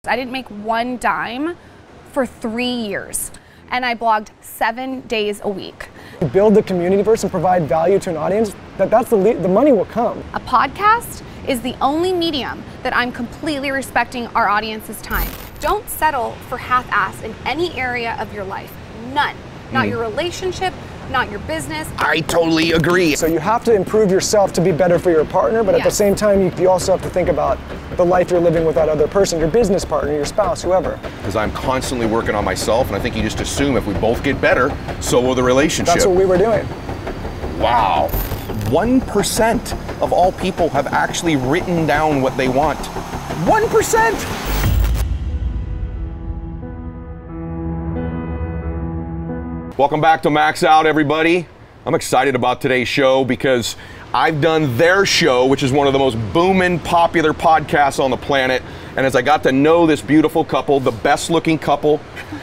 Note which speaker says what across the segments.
Speaker 1: I didn't make one dime for 3 years, and I blogged 7 days a week.
Speaker 2: Build the community first and provide value to an audience, that's the money will come.
Speaker 1: A podcast is the only medium that I'm completely respecting our audience's time. Don't settle for half-ass in any area of your life. None. Not your relationship, not your business.
Speaker 3: I totally agree.
Speaker 2: So you have to improve yourself to be better for your partner, but at the same time, you also have to think about the life you're living with that other person, your business partner, your spouse, whoever.
Speaker 3: Because I'm constantly working on myself, and I think you just assume if we both get better, so will the relationship.
Speaker 2: That's what we were doing.
Speaker 3: Wow. 1% of all people have actually written down what they want. 1%! Welcome back to Max Out, everybody. I'm excited about today's show because I've done their show, which is one of the most booming, popular podcasts on the planet. And as I got to know this beautiful couple, the best looking couple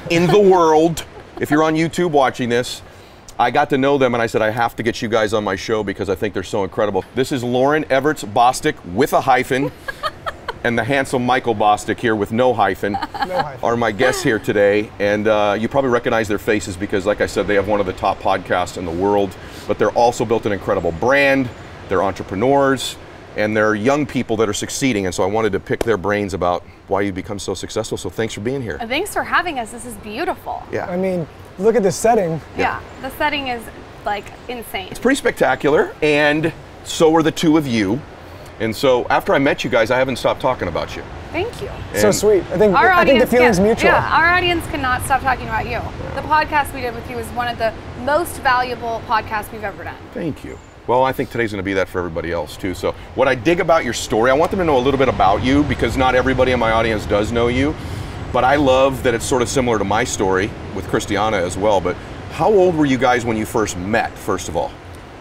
Speaker 3: in the world, if you're on YouTube watching this, I got to know them and I said, I have to get you guys on my show because I think they're so incredible. This is Lauryn, Evarts, Bosstick with a hyphen. And the handsome Michael Bosstick here with no hyphen, are my guests here today. And you probably recognize their faces because, like I said, they have one of the top podcasts in the world, but they're also built an incredible brand, they're entrepreneurs, and they're young people that are succeeding. And so I wanted to pick their brains about why you've become so successful. So thanks for being here.
Speaker 1: Thanks for having us. This is beautiful.
Speaker 3: Yeah.
Speaker 2: I mean, look at this setting.
Speaker 1: Yeah, the setting is like insane.
Speaker 3: It's pretty spectacular, and so are the two of you. And so after I met you guys, I haven't stopped talking about you.
Speaker 1: Thank you.
Speaker 2: So sweet. I think the feeling's mutual.
Speaker 1: Yeah, our audience cannot stop talking about you. The podcast we did with you is one of the most valuable podcasts we've ever done.
Speaker 3: Thank you. Well, I think today's going to be that for everybody else too. So what I dig about your story, I want them to know a little bit about you because not everybody in my audience does know you. But I love that it's sort of similar to my story with Christiana as well. But how old were you guys when you first met, first of all?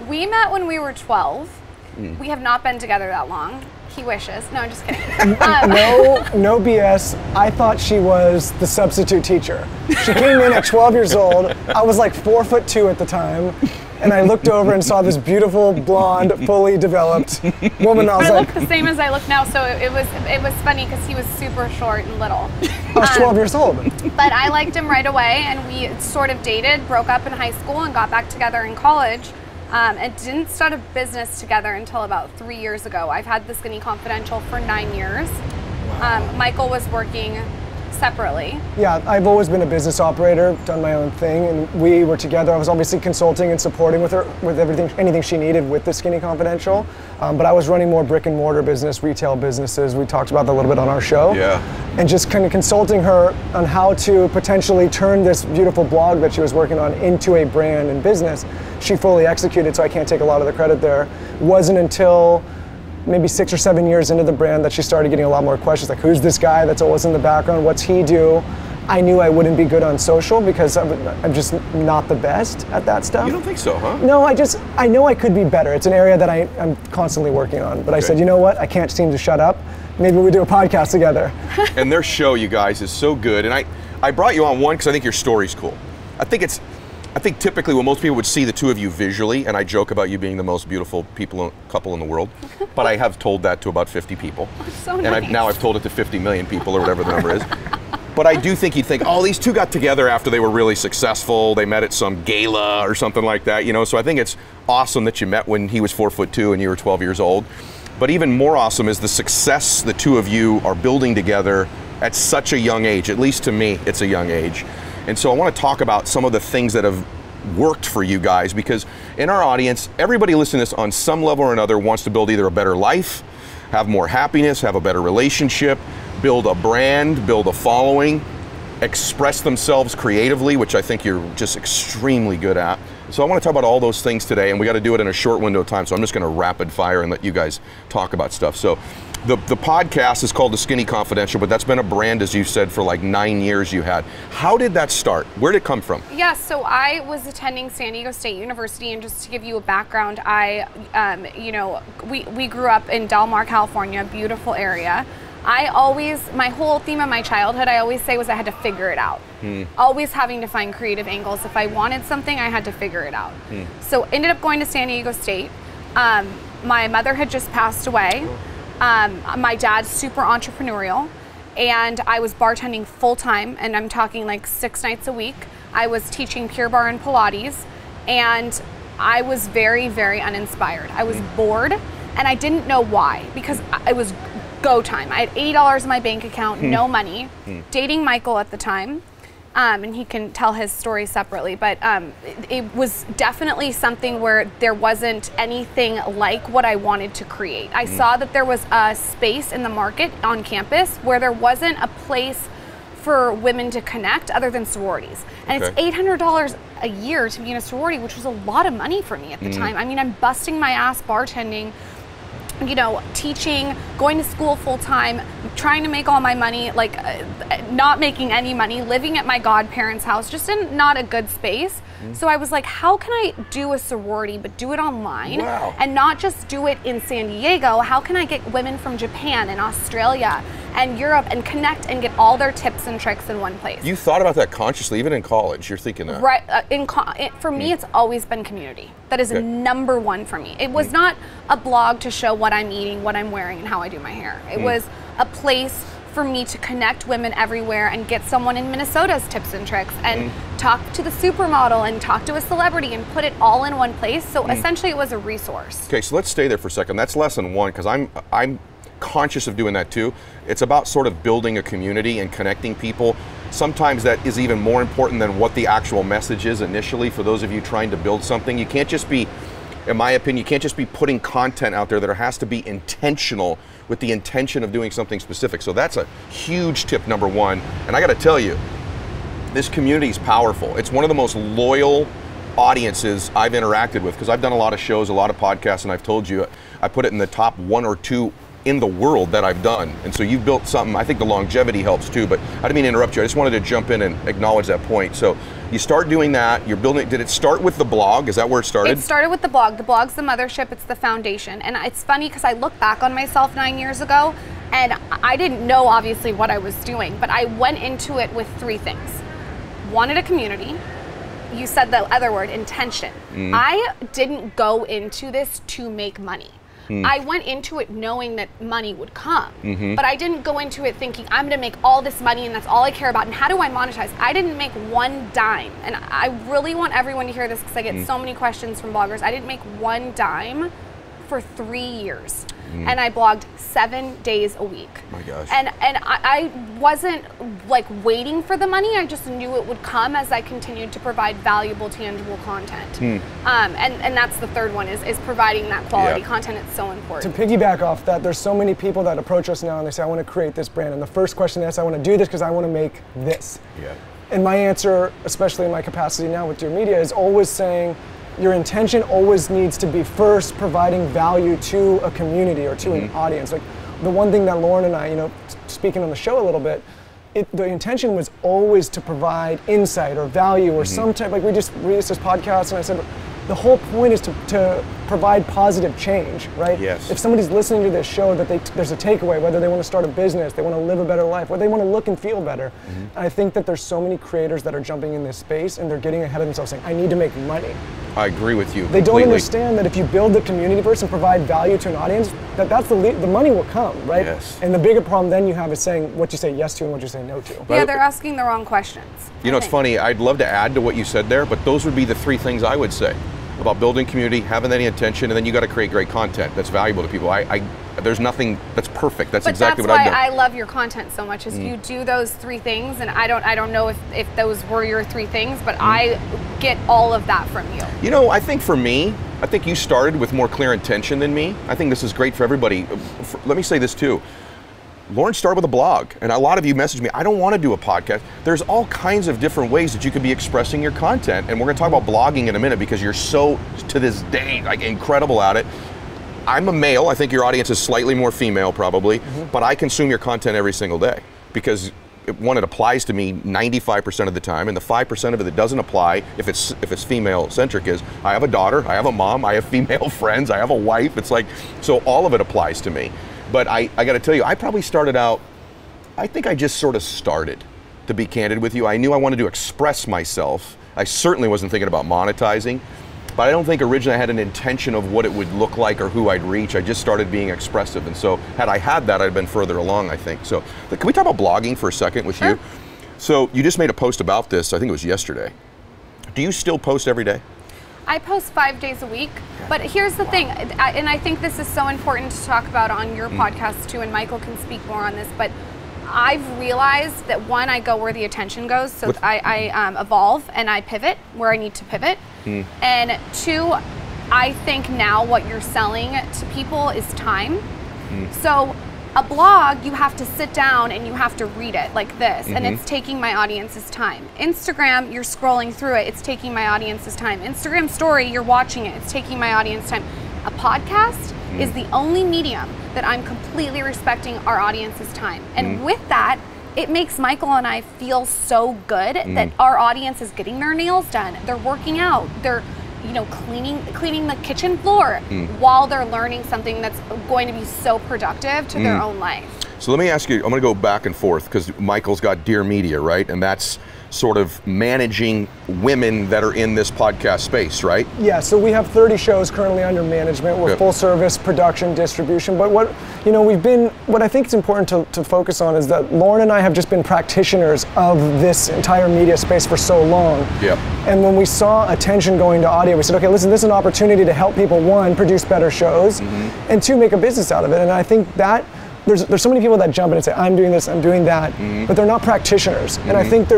Speaker 1: We met when we were 12. We have not been together that long. He wishes. No, I'm just kidding.
Speaker 2: No BS. I thought she was the substitute teacher. She came in at 12 years old. I was like 4'2" at the time. And I looked over and saw this beautiful, blonde, fully developed woman. I was
Speaker 1: like,
Speaker 2: look
Speaker 1: the same as I look now, so it was funny because he was super short and little.
Speaker 2: I was 12 years old.
Speaker 1: But I liked him right away, and we sort of dated, broke up in high school, and got back together in college. And didn't start a business together until about 3 years ago. I've had the Skinny Confidential for 9 years. Michael was working separately. Yeah,
Speaker 2: I've always been a business operator, done my own thing, and we were together. I was obviously consulting and supporting with her with anything she needed with the Skinny Confidential. But I was running more brick and mortar business, retail businesses. We talked about that a little bit on our show.
Speaker 3: Yeah.
Speaker 2: And just kind of consulting her on how to potentially turn this beautiful blog that she was working on into a brand and business. She fully executed, so I can't take a lot of the credit there. It wasn't until maybe 6 or 7 years into the brand that she started getting a lot more questions, like who's this guy that's always in the background, what's he do? I knew I wouldn't be good on social because I'm just not the best at that stuff.
Speaker 3: You don't think so, huh?
Speaker 2: No, I know I could be better. It's an area that I'm constantly working on. But I said, you know what? I can't seem to shut up. Maybe we do a podcast together.
Speaker 3: And their show, you guys, is so good. And I brought you on one because I think your story's cool. I think typically when most people would see the two of you visually, and I joke about you being the most beautiful couple in the world, but I have told that to about 50 people.
Speaker 1: So
Speaker 3: and
Speaker 1: nice.
Speaker 3: now I've told it to 50 million people or whatever the number is. But I do think you'd think, oh, these two got together after they were really successful. They met at some gala or something like that, you know? So I think it's awesome that you met when he was 4'2" and you were 12 years old. But even more awesome is the success the two of you are building together at such a young age. At least to me, it's a young age. And so I want to talk about some of the things that have worked for you guys, because in our audience, everybody listening to this on some level or another wants to build either a better life, have more happiness, have a better relationship, build a brand, build a following, express themselves creatively, which I think you're just extremely good at. So I want to talk about all those things today, and we got to do it in a short window of time, so I'm just going to rapid fire and let you guys talk about stuff. So the podcast is called The Skinny Confidential, but that's been a brand, as you said, for like 9 years you had. How did that start? Where did it come from?
Speaker 1: Yeah, so I was attending San Diego State University, and just to give you a background, we grew up in Del Mar, California, a beautiful area. My whole theme of my childhood, I always say, was I had to figure it out. Always having to find creative angles. If I wanted something, I had to figure it out. So ended up going to San Diego State. My mother had just passed away. My dad's super entrepreneurial. and I was bartending full time, and I'm talking like 6 nights a week. I was teaching Pure Barre and Pilates, and I was very, very uninspired. I was bored, and I didn't know why, because it was go time. I had $80 in my bank account, no money, dating Michael at the time. And he can tell his story separately, but it was definitely something where there wasn't anything like what I wanted to create. I saw that there was a space in the market on campus where there wasn't a place for women to connect other than sororities. And it's $800 a year to be in a sorority, which was a lot of money for me at the time. I mean, I'm busting my ass bartending, you know, teaching, going to school full time, trying to make all my money, like not making any money, living at my godparents' house, just in not a good space. So I was like, how can I do a sorority but do it online and not just do it in San Diego? How can I get women from Japan and Australia and Europe and connect and get all their tips and tricks in one place?
Speaker 3: You thought about that consciously, even in college, you're thinking that.
Speaker 1: Right, for me, it's always been community. That is number one for me. It was not a blog to show what I'm eating, what I'm wearing, and how I do my hair. It was a place for me to connect women everywhere and get someone in Minnesota's tips and tricks and talk to the supermodel and talk to a celebrity and put it all in one place. So essentially it was a resource.
Speaker 3: Okay, so let's stay there for a second. That's lesson one, because I'm conscious of doing that too. It's about sort of building a community and connecting people. Sometimes that is even more important than what the actual message is initially for those of you trying to build something. You can't just be, in my opinion, you can't just be putting content out there. There has to be intentional with the intention of doing something specific. So that's a huge tip, number one. And I gotta tell you, this community is powerful. It's one of the most loyal audiences I've interacted with, because I've done a lot of shows, a lot of podcasts, and I've told you, I put it in the top 1 or 2 in the world that I've done. And so you've built something. I think the longevity helps too, but I didn't mean to interrupt you. I just wanted to jump in and acknowledge that point. So you start doing that, you're building, did it start with the blog? Is that where it started?
Speaker 1: It started with the blog. The blog's the mothership, it's the foundation. And it's funny because I look back on myself 9 years ago and I didn't know obviously what I was doing, but I went into it with 3 things. Wanted a community. You said the other word, intention. I didn't go into this to make money. I went into it knowing that money would come, but I didn't go into it thinking I'm gonna make all this money and that's all I care about and how do I monetize? I didn't make 1 dime, and I really want everyone to hear this because I get so many questions from bloggers. I didn't make 1 dime for 3 years, and I blogged 7 days a week.
Speaker 3: My gosh.
Speaker 1: And I wasn't like waiting for the money. I just knew it would come as I continued to provide valuable, tangible content. And that's the third one is providing that quality content. It's so important.
Speaker 2: To piggyback off that, there's so many people that approach us now and they say, I want to create this brand. And the first question they ask, I want to do this because I want to make this. And my answer, especially in my capacity now with Dear Media, is always saying, your intention always needs to be first providing value to a community or to an audience. Like the one thing that Lauryn and I, you know, speaking on the show a little bit, the intention was always to provide insight or value or some type, like we just released this podcast and I said, the whole point is to provide positive change, right?
Speaker 3: Yes.
Speaker 2: If somebody's listening to this show that there's a takeaway, whether they want to start a business, they want to live a better life, whether they want to look and feel better. And I think that there's so many creators that are jumping in this space and they're getting ahead of themselves saying, I need to make money.
Speaker 3: I agree with you.
Speaker 2: They don't understand that if you build the community first and provide value to an audience, that's the money will come, right?
Speaker 3: Yes.
Speaker 2: And the bigger problem then you have is saying what you say yes to and what you say no to.
Speaker 1: Yeah, they're asking the wrong questions.
Speaker 3: You know, it's funny, I'd love to add to what you said there, but those would be the 3 things I would say about building community, having any intention, and then you got to create great content that's valuable to people. There's nothing that's perfect. That's exactly what I've done.
Speaker 1: That's why I love your content so much. Is you do those 3 things, and I don't know if those were your 3 things, but I get all of that from you.
Speaker 3: You know, I think for me, I think you started with more clear intention than me. I think this is great for everybody. Let me say this too. Lauryn started with a blog, and a lot of you messaged me, I don't want to do a podcast. There's all kinds of different ways that you could be expressing your content, and we're going to talk about blogging in a minute because you're so, to this day, like incredible at it. I'm a male, I think your audience is slightly more female probably, but I consume your content every single day because it applies to me 95% of the time, and the 5% of it that doesn't apply, if it's female centric, is I have a daughter, I have a mom, I have female friends, I have a wife. It's like, so all of it applies to me. But I got to tell you, I probably started out, I think I just sort of started, to be candid with you. I knew I wanted to express myself. I certainly wasn't thinking about monetizing. But I don't think originally I had an intention of what it would look like or who I'd reach. I just started being expressive. And so had I had that, I'd been further along, I think. So can we talk about blogging for a second with you? So you just made a post about this, I think it was yesterday. Do you still post every day?
Speaker 1: I post 5 days a week, but here's the thing, and I think this is so important to talk about on your podcast too, and Michael can speak more on this, but I've realized that one, I go where the attention goes, so I evolve and I pivot where I need to pivot. And two, I think now what you're selling to people is time. So a blog, you have to sit down and you have to read it like this, and it's taking my audience's time. Instagram, you're scrolling through it, it's taking my audience's time. Instagram story, you're watching it, it's taking my audience time. A podcast is the only medium that I'm completely respecting our audience's time. And with that, it makes Michael and I feel so good that our audience is getting their nails done, they're working out, they're cleaning the kitchen floor while they're learning something that's going to be so productive to their own life. So
Speaker 3: let me ask you, I'm going to go back and forth because Michael's got Dear Media, right? And that's sort of managing women that are in this podcast space, right?
Speaker 2: Yeah, so we have 30 shows currently under management. We're full service production, distribution. But what I think is important to focus on is that Lauryn and I have just been practitioners of this entire media space for so long. And when we saw attention going to audio, we said, okay, listen, this is an opportunity to help people, one, produce better shows, and two, make a business out of it. And I think that there's so many people that jump in and say, I'm doing this, I'm doing that, but they're not practitioners. And I think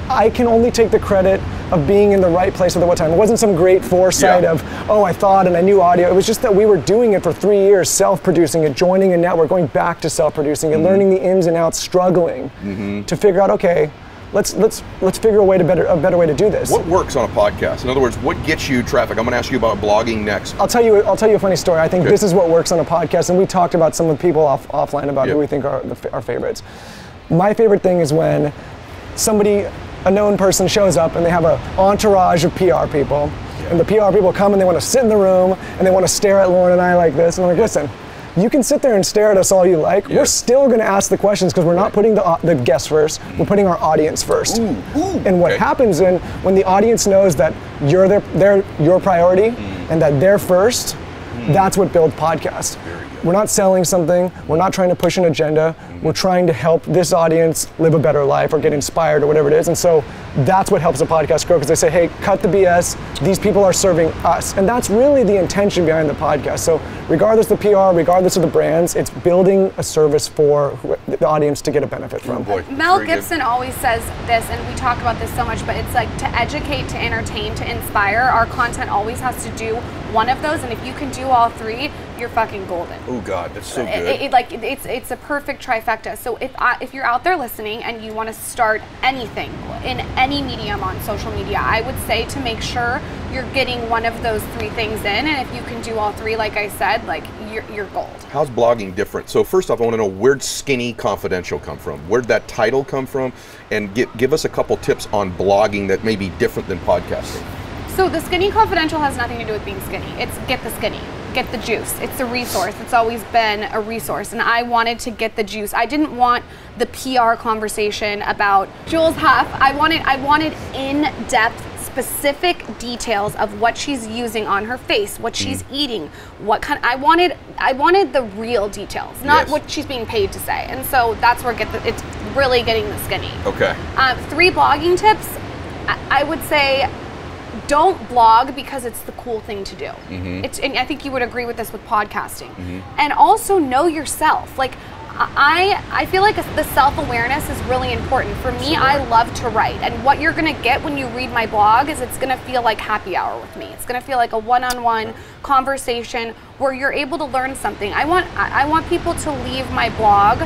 Speaker 2: I can only take the credit of being in the right place at the right time. It wasn't some great foresight of, oh, I thought and I knew audio. It was just that we were doing it for 3 years, self-producing it, joining a network, going back to self-producing it, learning the ins and outs, struggling to figure out, okay, let's figure a better way to do this.
Speaker 3: What works on a podcast? In other words, what gets you traffic? I'm going to ask you about blogging next.
Speaker 2: I'll tell you a funny story. I think this is what works on a podcast, and we talked about some of the people offline about who we think are our favorites. My favorite thing is when a known person shows up and they have an entourage of PR people, and the PR people come and they want to sit in the room and they want to stare at Lauryn and I like this, and I'm like, listen, you can sit there and stare at us all you like. We're still going to ask the questions because we're not putting the guests first. We're putting our audience first. And what happens when the audience knows that they're your priority and that they're first, that's what builds podcasts. We're not selling something. We're not trying to push an agenda. We're trying to help this audience live a better life or get inspired or whatever it is. And so that's what helps a podcast grow, because they say, hey, cut the BS. These people are serving us. And that's really the intention behind the podcast. So regardless of the PR, regardless of the brands, it's building a service for the audience to get a benefit from.
Speaker 1: Mel Gibson always says this, and we talk about this so much, but it's like to educate, to entertain, to inspire. Our content always has to do one of those. And if you can do all three, you're fucking golden.
Speaker 3: Oh God, that's so good.
Speaker 1: It's a perfect trifecta. So if you're out there listening and you want to start anything in any medium on social media, I would say to make sure you're getting one of those three things in, and if you can do all three, like I said, like you're gold.
Speaker 3: How's blogging different? So first off, I want to know, where'd Skinny Confidential come from? Where'd that title come from? And give us a couple tips on blogging that may be different than podcasting.
Speaker 1: So the Skinny Confidential has nothing to do with being skinny. It's get the skinny. Get the juice. It's a resource. It's always been a resource, and I wanted to get the juice. I didn't want the PR conversation about Jules Huff. I wanted in-depth, specific details of what she's using on her face, what she's eating, what kind. I wanted the real details, not what she's being paid to say. And so that's where it's really getting the skinny.
Speaker 3: Okay.
Speaker 1: 3 blogging tips. I would say, don't blog because it's the cool thing to do. And I think you would agree with this with podcasting. And also know yourself. Like, I feel like the self-awareness is really important. For me, I love to write. And what you're gonna get when you read my blog is it's gonna feel like happy hour with me. It's gonna feel like a one-on-one conversation where you're able to learn something. I want people to leave my blog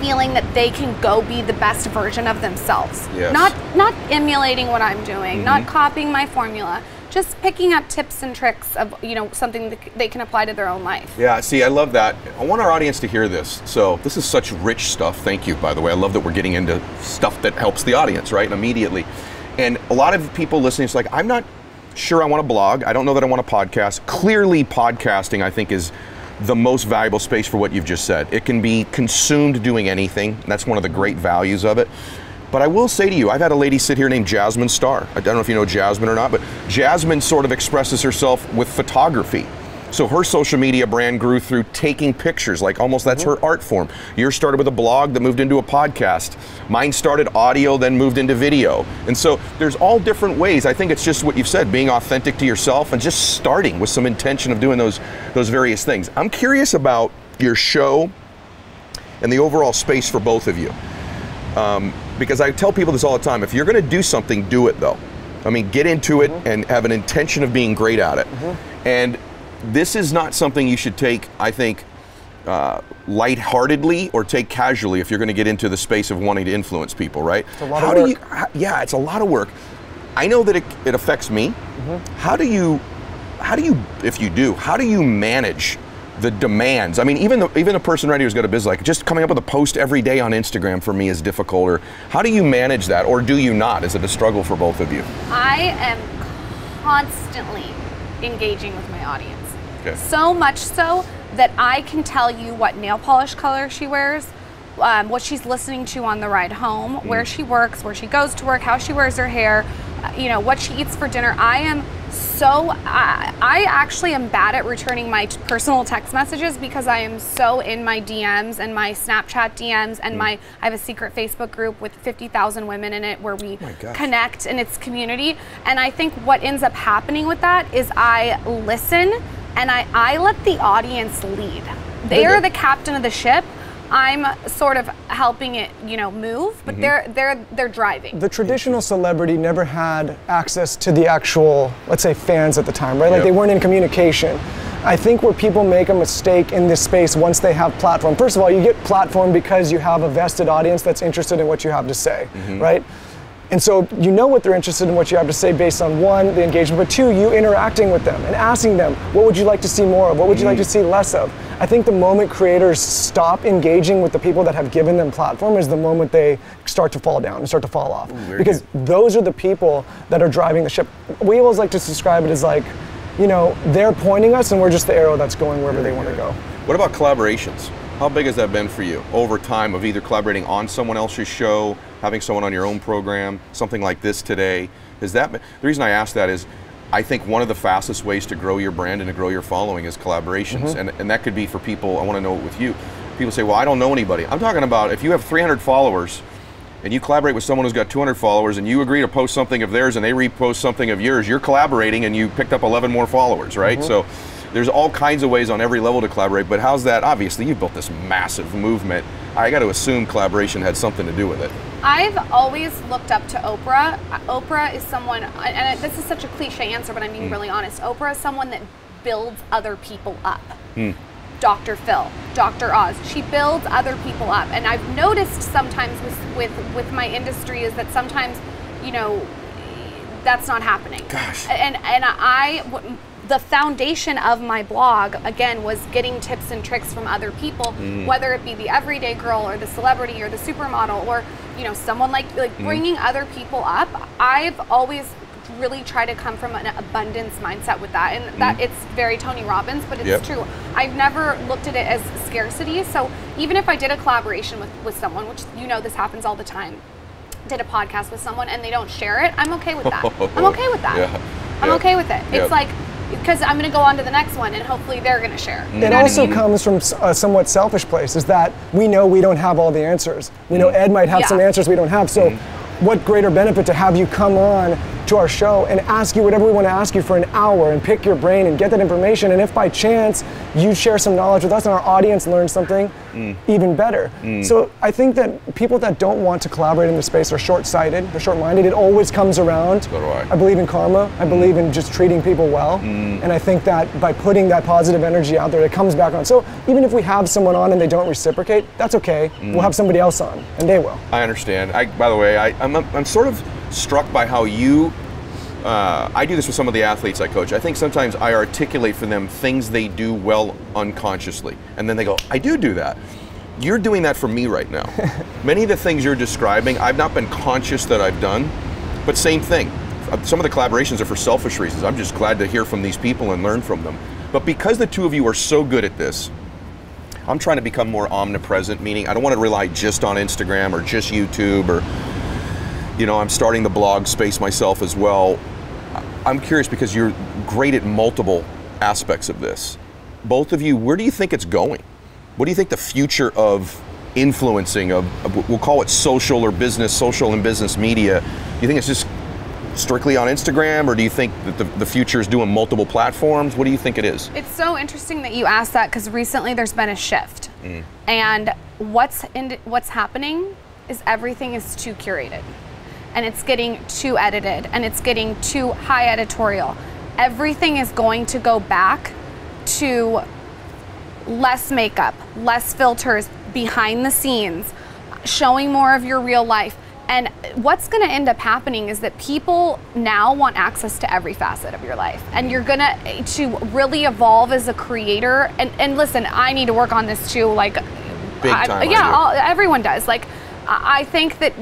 Speaker 1: feeling that they can go be the best version of themselves. Not emulating what I'm doing, not copying my formula, just picking up tips and tricks of something that they can apply to their own life.
Speaker 3: Yeah, see, I love that. I want our audience to hear this. So this is such rich stuff. Thank you, by the way. I love that we're getting into stuff that helps the audience, right? Immediately. And a lot of people listening, it's like, I'm not sure I want to blog. I don't know that I want to podcast. Clearly, podcasting, I think, is the most valuable space for what you've just said. It can be consumed doing anything. That's one of the great values of it. But I will say to you, I've had a lady sit here named Jasmine Starr. I don't know if you know Jasmine or not, but Jasmine sort of expresses herself with photography. So her social media brand grew through taking pictures, like almost that's her art form. Yours started with a blog that moved into a podcast. Mine started audio, then moved into video. And so there's all different ways. I think it's just what you've said, being authentic to yourself and just starting with some intention of doing those various things. I'm curious about your show and the overall space for both of you. Because I tell people this all the time, if you're gonna do something, do it though. I mean, get into it and have an intention of being great at it. And this is not something you should take, I think, lightheartedly or take casually if you're going to get into the space of wanting to influence people, right?
Speaker 2: It's a lot of work.
Speaker 3: Yeah, it's a lot of work. I know that it affects me. How do you, if you do, how do you manage the demands? I mean, even a person ready who's got a business, like just coming up with a post every day on Instagram for me is difficult. Or how do you manage that, or do you not? Is it a struggle for both of you?
Speaker 1: I am constantly engaging with my audience.
Speaker 3: Okay.
Speaker 1: So much so that I can tell you what nail polish color she wears, what she's listening to on the ride home, where she works, where she goes to work, how she wears her hair, you know, what she eats for dinner. I actually am bad at returning my personal text messages because I am so in my DMs and my Snapchat DMs and I have a secret Facebook group with 50,000 women in it where we connect, and it's community. And I think what ends up happening with that is I listen and I let the audience lead. They are the captain of the ship. I'm sort of helping it, you know, move, but they're driving. The
Speaker 2: traditional celebrity never had access to the actual, let's say, fans at the time, right? Like they weren't in communication. I think where people make a mistake in this space once they have platform, first of all, you get platform because you have a vested audience that's interested in what you have to say, right? And so you know what they're interested in what you have to say based on one, the engagement, but two, you interacting with them and asking them, what would you like to see more of? What would you like to see less of? I think the moment creators stop engaging with the people that have given them platform is the moment they start to fall down and start to fall off. Because those are the people that are driving the ship. We always like to describe it as like, you know, they're pointing us and we're just the arrow that's going wherever they want to go.
Speaker 3: What about collaborations? How big has that been for you over time of either collaborating on someone else's show, having someone on your own program, something like this today? The reason I ask that is I think one of the fastest ways to grow your brand and to grow your following is collaborations. And that could be for people, I want to know it with you. People say, well, I don't know anybody. I'm talking about if you have 300 followers and you collaborate with someone who's got 200 followers and you agree to post something of theirs and they repost something of yours, you're collaborating and you picked up 11 more followers, right? So there's all kinds of ways on every level to collaborate, but how's that? Obviously, you've built this massive movement. I got to assume collaboration had something to do with it.
Speaker 1: I've always looked up to Oprah. Oprah is someone, and this is such a cliche answer, but I'm being really honest. Oprah is someone that builds other people up. Dr. Phil, Dr. Oz, she builds other people up. And I've noticed sometimes with my industry is that sometimes, you know, that's not happening.
Speaker 3: Gosh.
Speaker 1: The foundation of my blog, again, was getting tips and tricks from other people, whether it be the everyday girl or the celebrity or the supermodel or, you know, someone like bringing other people up. I've always really tried to come from an abundance mindset with that, and that it's very Tony Robbins, but it's true. I've never looked at it as scarcity. So even if I did a collaboration with someone, which, you know, this happens all the time, did a podcast with someone and they don't share it, I'm okay with that. I'm okay with that. I'm okay with it. It's like, because I'm going to go on to the next one and hopefully they're going to share.
Speaker 2: It also comes from a somewhat selfish place, is that we know we don't have all the answers. We know Ed might have some answers we don't have. So what greater benefit to have you come on to our show and ask you whatever we want to ask you for an hour and pick your brain and get that information. And if by chance you share some knowledge with us and our audience learns something, even better. So I think that people that don't want to collaborate in the space are short-sighted, they're short-minded. It always comes around.
Speaker 3: So do I.
Speaker 2: I believe in karma. I believe in just treating people well. And I think that by putting that positive energy out there, it comes back on. So even if we have someone on and they don't reciprocate, that's okay. We'll have somebody else on, and they will.
Speaker 3: I understand. By the way, I'm sort of struck by how you, I do this with some of the athletes I coach. I think sometimes I articulate for them things they do well unconsciously. And then they go, I do that. You're doing that for me right now. Many of the things you're describing, I've not been conscious that I've done, but same thing. Some of the collaborations are for selfish reasons. I'm just glad to hear from these people and learn from them. But because the two of you are so good at this, I'm trying to become more omnipresent, meaning I don't want to rely just on Instagram or just YouTube or You know, I'm starting the blog space myself as well. I'm curious because you're great at multiple aspects of this. Both of you, where do you think it's going? What do you think the future of influencing of, we'll call it social and business media, do you think it's just strictly on Instagram, or do you think that the future is doing multiple platforms? What do you think it is?
Speaker 1: It's so interesting that you asked that, because recently there's been a shift. And what's happening is everything is too curated, and it's getting too edited, and it's getting too high editorial. Everything is going to go back to less makeup, less filters, behind the scenes, showing more of your real life. And what's going to end up happening is that people now want access to every facet of your life, and you're gonna to really evolve as a creator. And listen, I need to work on this too. Like,
Speaker 3: big time.
Speaker 1: Everyone does. Like, I think that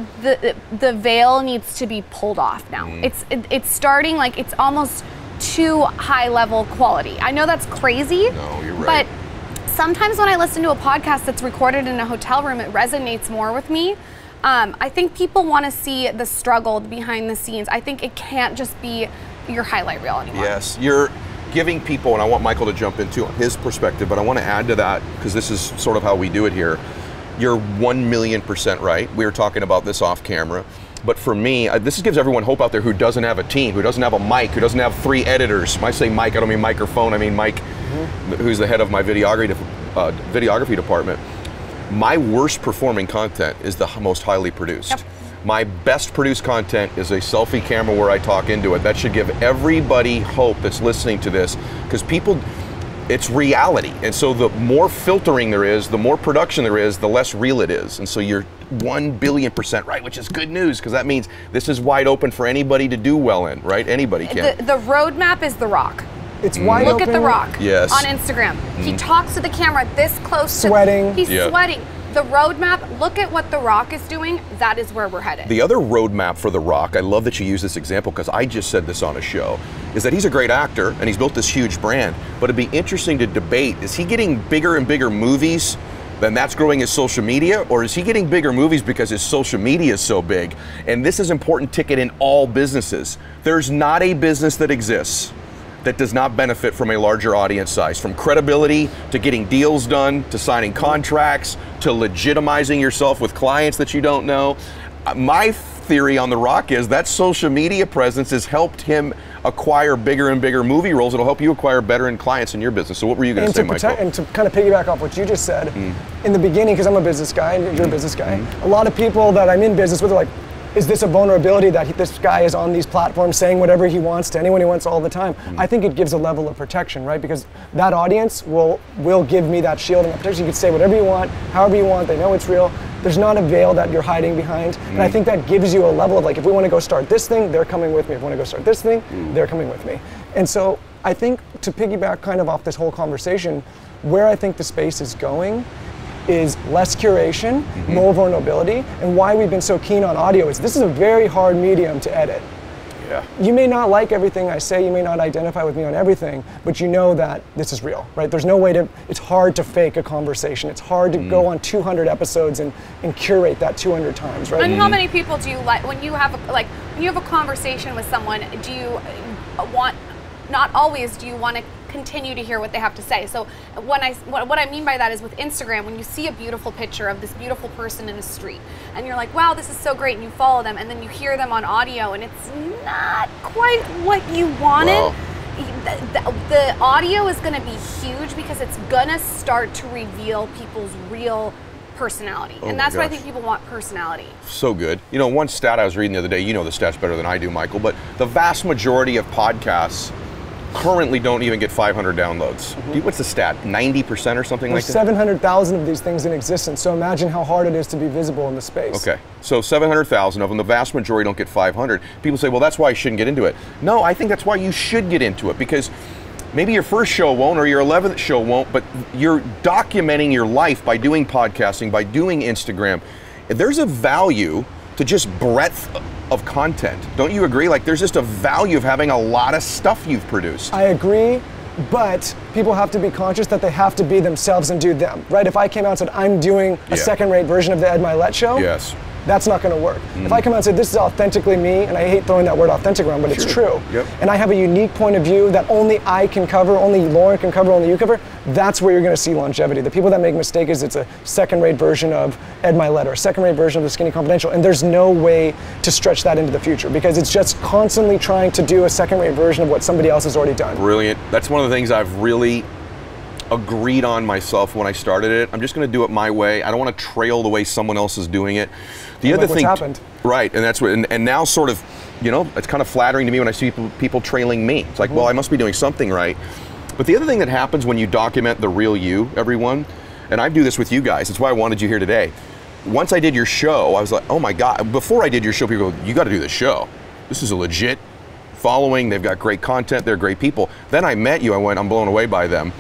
Speaker 1: the veil needs to be pulled off now. It's starting, like, it's almost too high level quality. I know that's crazy.
Speaker 3: No, you're right.
Speaker 1: But sometimes when I listen to a podcast that's recorded in a hotel room, it resonates more with me. I think people want to see the struggle behind the scenes. I think it can't just be your highlight reel anymore.
Speaker 3: Yes, you're giving people, and I want Michael to jump into his perspective, but I want to add to that, because this is sort of how we do it here. You're 1,000,000% right. We were talking about this off camera. But for me, this gives everyone hope out there who doesn't have a team, who doesn't have a mic, who doesn't have 3 editors. When I say mic, I don't mean microphone, I mean Mike, who's the head of my videography department. My worst performing content is the most highly produced.
Speaker 1: Yep.
Speaker 3: My best produced content is a selfie camera where I talk into it. That should give everybody hope that's listening to this, because people, it's reality. And so the more filtering there is, the more production there is, the less real it is. And so you're 1,000,000,000% right, which is good news, because that means this is wide open for anybody to do well in, right? Anybody can.
Speaker 1: The roadmap is The Rock.
Speaker 2: It's wide open.
Speaker 1: Look at The Rock
Speaker 3: Yes.
Speaker 1: on Instagram. He talks to the camera this close.
Speaker 2: Sweating.
Speaker 1: He's sweating. The roadmap, look at what The Rock is doing. That is where we're headed.
Speaker 3: The other roadmap for The Rock, I love that you use this example, because I just said this on a show, is that he's a great actor and he's built this huge brand, but it'd be interesting to debate, is he getting bigger and bigger movies, then that's growing his social media, or is he getting bigger movies because his social media is so big? And this is important ticket in all businesses. There's not a business that exists that does not benefit from a larger audience size, from credibility to getting deals done, to signing contracts, to legitimizing yourself with clients that you don't know. My theory on The Rock is that social media presence has helped him acquire bigger and bigger movie roles. It'll help you acquire better clients in your business. So what were you going to say, Michael?
Speaker 2: And to kind of piggyback off what you just said, in the beginning, because I'm a business guy and you're a business guy, a lot of people that I'm in business with are like, is this a vulnerability that this guy is on these platforms saying whatever he wants to anyone he wants all the time? I think it gives a level of protection, right? Because that audience will give me that shield and protection. You can say whatever you want, however you want, they know it's real. There's not a veil that you're hiding behind. And I think that gives you a level of, like, if we want to go start this thing, they're coming with me. If we want to go start this thing, they're coming with me. And so I think, to piggyback kind of off this whole conversation, where I think the space is going is less curation, more vulnerability, and why we've been so keen on audio is this is a very hard medium to edit.
Speaker 3: Yeah.
Speaker 2: You may not like everything I say, you may not identify with me on everything, but you know that this is real, right? There's no way to, it's hard to fake a conversation. It's hard to go on 200 episodes and curate that 200 times, right?
Speaker 1: And how many people do you like, when you have a conversation with someone, do you want, not always do you want to continue to hear what they have to say. So what I mean by that is with Instagram, when you see a beautiful picture of this beautiful person in a street and you're like, wow, this is so great, and you follow them, and then you hear them on audio and it's not quite what you wanted.
Speaker 3: Wow.
Speaker 1: The audio is going to be huge because it's going to start to reveal people's real personality. And that's why I think people want personality. So good. You know, one stat I was reading the other day, you know the stats better than I do, Michael, but the vast majority of podcasts currently don't even get 500 downloads. What's the stat? 90% or something like that? There's 700,000 of these things in existence, so imagine how hard it is to be visible in the space. Okay, so 700,000 of them, the vast majority don't get 500. People say, well, that's why I shouldn't get into it. No, I think that's why you should get into it, because maybe your first show won't or your 11th show won't, but you're documenting your life by doing podcasting, by doing Instagram. There's a value to just breadth of content. Don't you agree? Like, there's just a value of having a lot of stuff you've produced. I agree, but people have to be conscious that they have to be themselves and do them, right? If I came out and said, I'm doing a second-rate version of the Ed Mylett show,
Speaker 2: that's not going to work. If I come out and say, this is authentically me, and I hate throwing that word authentic around, but it's true, and I have a unique point of view that only I can cover, only Lauryn can cover, only you cover, that's where you're going to see longevity. The people that make mistakes is it's a second-rate version of Ed Mylett or a second-rate version of The Skinny Confidential, and there's no way to stretch that into the future because it's just constantly trying to do a second-rate version of what somebody else has already done.
Speaker 3: Brilliant. That's one of the things I've really agreed on myself when I started it. I'm just going to do it my way. I don't want to trail the way someone else is doing it. The other thing,
Speaker 2: happened.
Speaker 3: Right, and that's what, and now sort of, you know, it's kind of flattering to me when I see people trailing me. It's like, well, I must be doing something right. But the other thing that happens when you document the real you, everyone, and I do this with you guys, that's why I wanted you here today. Once I did your show, I was like, oh my God, before I did your show, people go, you got to do this show. This is a legit following, they've got great content, they're great people. Then I met you, I went, I'm blown away by them.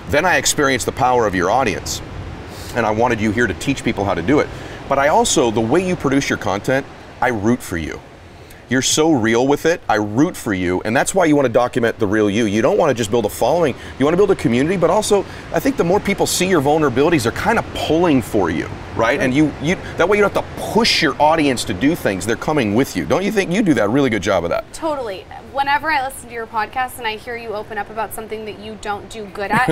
Speaker 3: Then I experienced the power of your audience, and I wanted you here to teach people how to do it. But I also, the way you produce your content, I root for you. You're so real with it, I root for you, and that's why you want to document the real you. You don't want to just build a following, you want to build a community, but also, I think the more people see your vulnerabilities, they're kind of pulling for you, right? And you that way you don't have to push your audience to do things, they're coming with you. Don't you think you do that really good job of that?
Speaker 1: Totally. Whenever I listen to your podcast and I hear you open up about something that you don't do good at,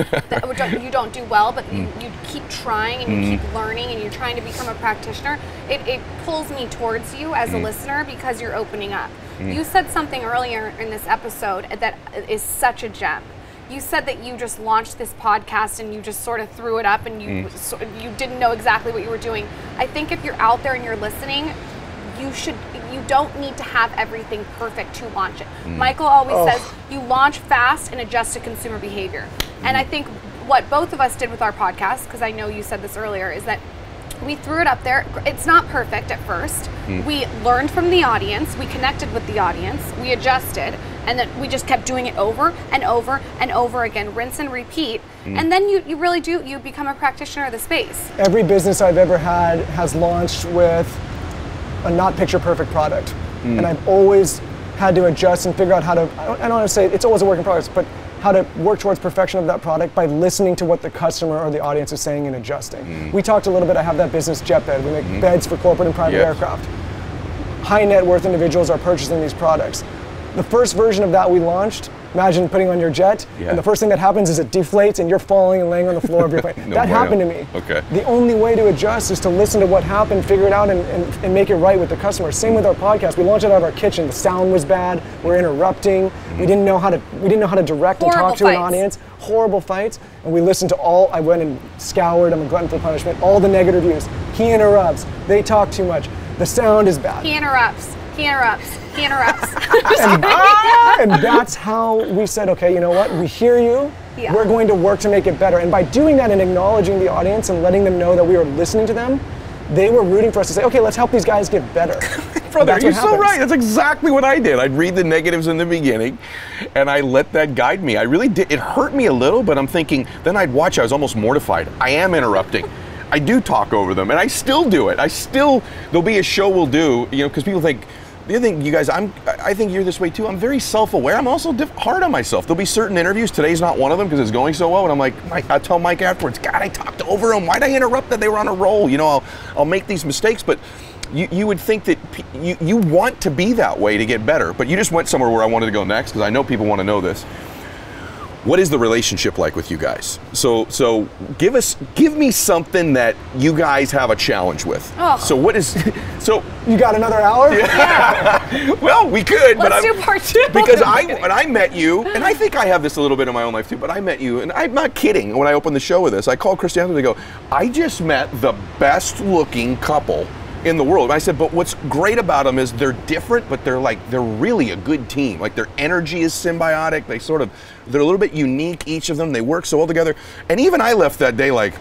Speaker 1: you don't do well, but you keep trying and you keep learning and you're trying to become a practitioner, it pulls me towards you as a listener because you're opening up. You said something earlier in this episode that is such a gem. You said that you just launched this podcast and you just sort of threw it up and you didn't know exactly what you were doing. I think if you're out there and you're listening, you don't need to have everything perfect to launch it. Michael always says you launch fast and adjust to consumer behavior. And I think what both of us did with our podcast, because I know you said this earlier, is that we threw it up there. It's not perfect at first. We learned from the audience, we connected with the audience, we adjusted, and then we just kept doing it over and over and over again, rinse and repeat. And then you really do, you become a practitioner of the space.
Speaker 2: Every business I've ever had has launched with a not picture perfect product. And I've always had to adjust and figure out how to, I don't want to say it's always a work in progress, but how to work towards perfection of that product by listening to what the customer or the audience is saying and adjusting. We talked a little bit, I have that business, JetBed. We make beds for corporate and private aircraft. High net worth individuals are purchasing these products. The first version of that we launched, imagine putting on your jet, and the first thing that happens is it deflates and you're falling and laying on the floor of your plane. That happened to me. The only way to adjust is to listen to what happened, figure it out, and make it right with the customer. Same with our podcast. We launched it out of our kitchen. The sound was bad. We're interrupting. We didn't know how to direct and talk to an audience. Horrible fights. And we listened to I went and scoured, I'm a glutton for punishment, all the negative reviews. He interrupts. They talk too much. The sound is bad.
Speaker 1: He interrupts. He interrupts. He interrupts.
Speaker 2: And that's how we said, okay, you know what? We hear you. We're going to work to make it better. And by doing that and acknowledging the audience and letting them know that we were listening to them, they were rooting for us to say, okay, let's help these guys get better.
Speaker 3: Brother, you're so right. That's exactly what I did. I'd read the negatives in the beginning, and I let that guide me. I really did. It hurt me a little, but I'm thinking, then I'd watch, I was almost mortified. I am interrupting. I do talk over them, and I still do it. There'll be a show we'll do, you know, because people think, the other thing, you guys, I think you're this way too. I'm very self-aware. I'm also hard on myself. There'll be certain interviews. Today's not one of them because it's going so well. And I'm like, I tell Mike afterwards, God, I talked over them. Why'd I interrupt that? They were on a roll. You know, I'll make these mistakes. But you would think that you want to be that way to get better. But you just went somewhere where I wanted to go next because I know people want to know this. What is the relationship like with you guys? So give me something that you guys have a challenge with. So
Speaker 2: you got another hour?
Speaker 3: Yeah. Well, we could.
Speaker 1: Let's do part two.
Speaker 3: Because when I met you, and I think I have this a little bit in my own life too, but I met you, and I'm not kidding when I opened the show with this. I called Christiane and I go, I just met the best looking couple in the world. And I said, but what's great about them is they're different, but they're really a good team. Like their energy is symbiotic. They're a little bit unique, each of them. They work so well together. And even I left that day like,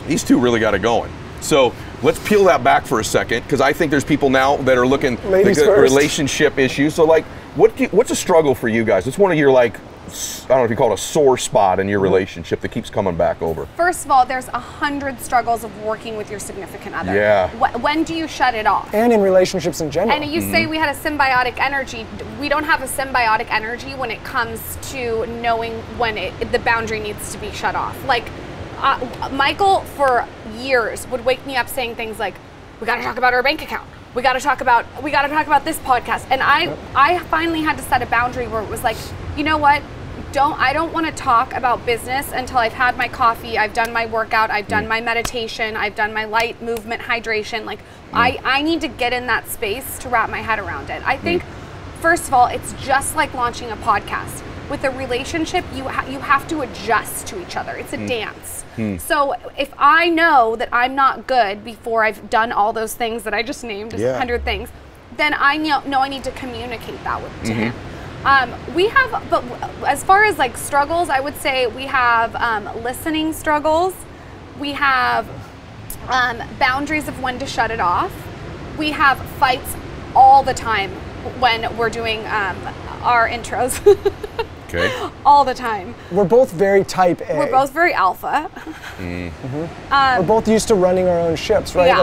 Speaker 3: these two really got it going. So let's peel that back for a second, because I think there's people now that are looking at relationship issues. So like, what's a struggle for you guys? What's one of your like, I don't know if you call it a sore spot in your relationship that keeps coming back over?
Speaker 1: First of all, there's 100 struggles of working with your significant other.
Speaker 3: Yeah.
Speaker 1: When do you shut it off?
Speaker 2: And in relationships in general.
Speaker 1: And you say we had a symbiotic energy. We don't have a symbiotic energy when it comes to knowing when the boundary needs to be shut off. Like, Michael, for years, would wake me up saying things like, we got to talk about our bank account. We got to talk about this podcast. And I finally had to set a boundary where it was like, you know what? I don't want to talk about business until I've had my coffee, I've done my workout, I've done my meditation, I've done my light movement, hydration. Like I need to get in that space to wrap my head around it. I think, first of all, it's just like launching a podcast. With a relationship, you have to adjust to each other. It's a dance. So if I know that I'm not good before I've done all those things that I just named, 100 things, then I know I need to communicate that to him. We have, but as far as like struggles, I would say we have listening struggles. We have boundaries of when to shut it off. We have fights all the time when we're doing our intros.
Speaker 2: Okay.
Speaker 1: All the time.
Speaker 2: We're both very type A.
Speaker 1: We're both very alpha.
Speaker 2: We're both used to running our own ships, right?
Speaker 1: Yeah.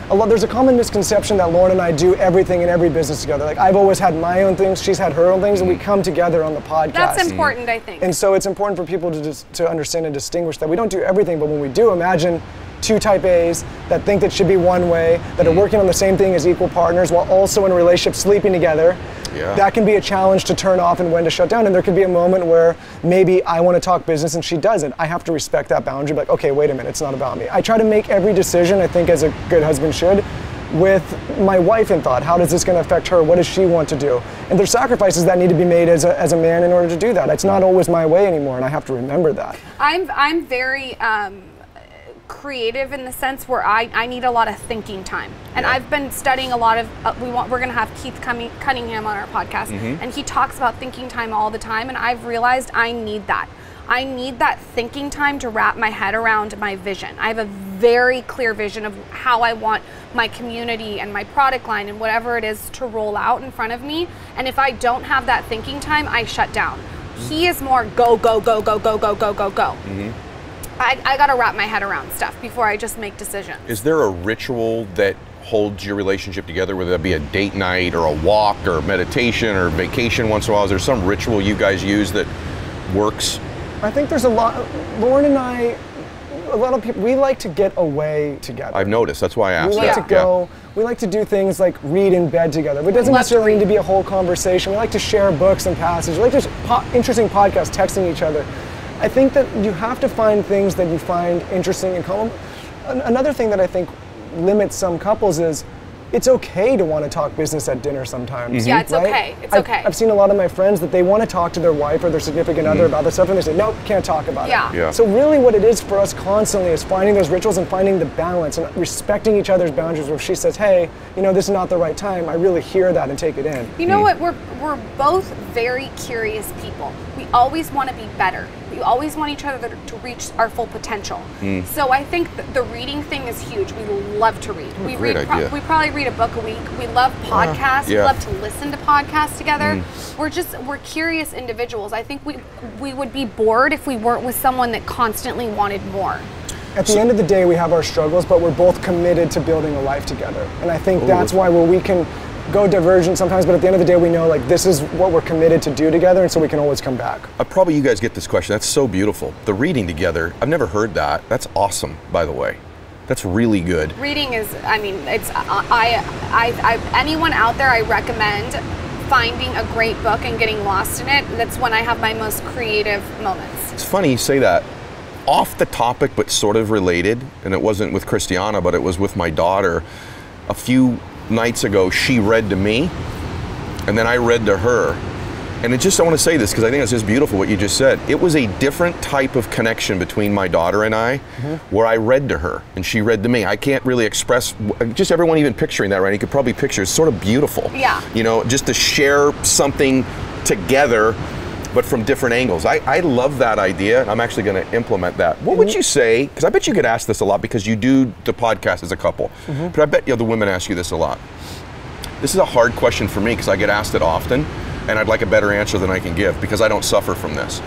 Speaker 2: Like there's a common misconception that Lauryn and I do everything in every business together. Like I've always had my own things, she's had her own things, and we come together on the podcast.
Speaker 1: That's important, I think.
Speaker 2: And so it's important for people to understand and distinguish that we don't do everything, but when we do, imagine two type A's that think that should be one way, that are working on the same thing as equal partners while also in a relationship sleeping together. Yeah. That can be a challenge to turn off and when to shut down. And there could be a moment where maybe I want to talk business and she doesn't. I have to respect that boundary. Like, okay, wait a minute, it's not about me. I try to make every decision, I think as a good husband should, with my wife in thought. How does this going to affect her? What does she want to do? And there's sacrifices that need to be made as a man in order to do that. It's not always my way anymore, and I have to remember that. I'm
Speaker 1: very creative in the sense where I need a lot of thinking time, and I've been studying a lot of we're going to have Keith Cunningham on our podcast, and he talks about thinking time all the time, and I've realized I need that thinking time to wrap my head around my vision. I have a very clear vision of how I want my community and my product line and whatever it is to roll out in front of me, and if I don't have that thinking time, I shut down. He is more go go go go go go go go go. I got to wrap my head around stuff before I just make decisions.
Speaker 3: Is there a ritual that holds your relationship together, whether that be a date night or a walk or meditation or vacation once in a while? Is there some ritual you guys use that works?
Speaker 2: I think there's a lot. Lauryn and I, a lot of people, we like to get away together.
Speaker 3: I've noticed. That's why I asked.
Speaker 2: We like to go. We like to do things like read in bed together. But it doesn't necessarily need to be a whole conversation. We like to share books and passages. We like to interesting podcasts, texting each other. I think that you have to find things that you find interesting in common. Another thing that I think limits some couples is it's okay to want to talk business at dinner sometimes.
Speaker 1: Yeah, it's okay. It's okay.
Speaker 2: I've seen a lot of my friends that they want to talk to their wife or their significant other about this stuff, and they say, nope, can't talk about it. So really what it is for us constantly is finding those rituals and finding the balance and respecting each other's boundaries where she says, hey, you know, this is not the right time. I really hear that and take it in.
Speaker 1: You know what? We're both very curious people. We always want to be better. We always want each other to reach our full potential. So I think the reading thing is huge. We love to read. We probably read a book a week. We love podcasts. We love to listen to podcasts together. We're curious individuals. I think we would be bored if we weren't with someone that constantly wanted more.
Speaker 2: At the end of the day, we have our struggles, but we're both committed to building a life together. And I think that's why we can go divergent sometimes, but at the end of the day, we know like this is what we're committed to do together, and so we can always come back.
Speaker 3: Probably you guys get this question. That's so beautiful. The reading together, I've never heard that. That's awesome, by the way. That's really good.
Speaker 1: Reading is, I mean, it's, anyone out there, I recommend finding a great book and getting lost in it. That's when I have my most creative moments.
Speaker 3: It's funny you say that. Off the topic, but sort of related, and it wasn't with Christiana, but it was with my daughter. A few nights ago, she read to me, and then I read to her. And I want to say this because I think it's just beautiful what you just said. It was a different type of connection between my daughter and I, where I read to her and she read to me. I can't really express, just everyone even picturing that, right? You could probably picture, it's sort of beautiful.
Speaker 1: Yeah.
Speaker 3: You know, just to share something together, but from different angles. I love that idea, and I'm actually going to implement that. What would you say, because I bet you get asked this a lot because you do the podcast as a couple, but I bet the women ask you this a lot. This is a hard question for me because I get asked it often, and I'd like a better answer than I can give because I don't suffer from this.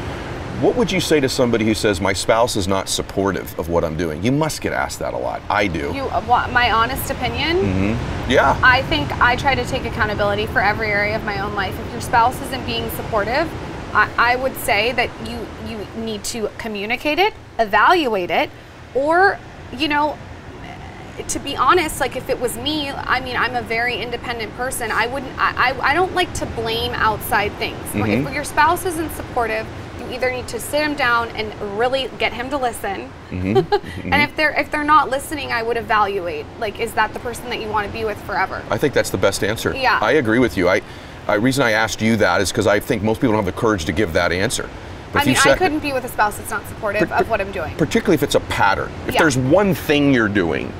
Speaker 3: What would you say to somebody who says, my spouse is not supportive of what I'm doing? You must get asked that a lot. I do.
Speaker 1: My honest opinion?
Speaker 3: Yeah.
Speaker 1: I think I try to take accountability for every area of my own life. If your spouse isn't being supportive, I would say that you need to communicate it, evaluate it, or, you know, to be honest, like if it was me, I mean, I'm a very independent person. I don't like to blame outside things. If your spouse isn't supportive, you either need to sit him down and really get him to listen. And if they're not listening, I would evaluate, like, is that the person that you want to be with forever?
Speaker 3: I think that's the best answer.
Speaker 1: Yeah.
Speaker 3: I agree with you. Reason I asked you that is because I think most people don't have the courage to give that answer. But
Speaker 1: I mean, I couldn't be with a spouse that's not supportive of what I'm doing.
Speaker 3: Particularly if it's a pattern. If there's one thing you're doing,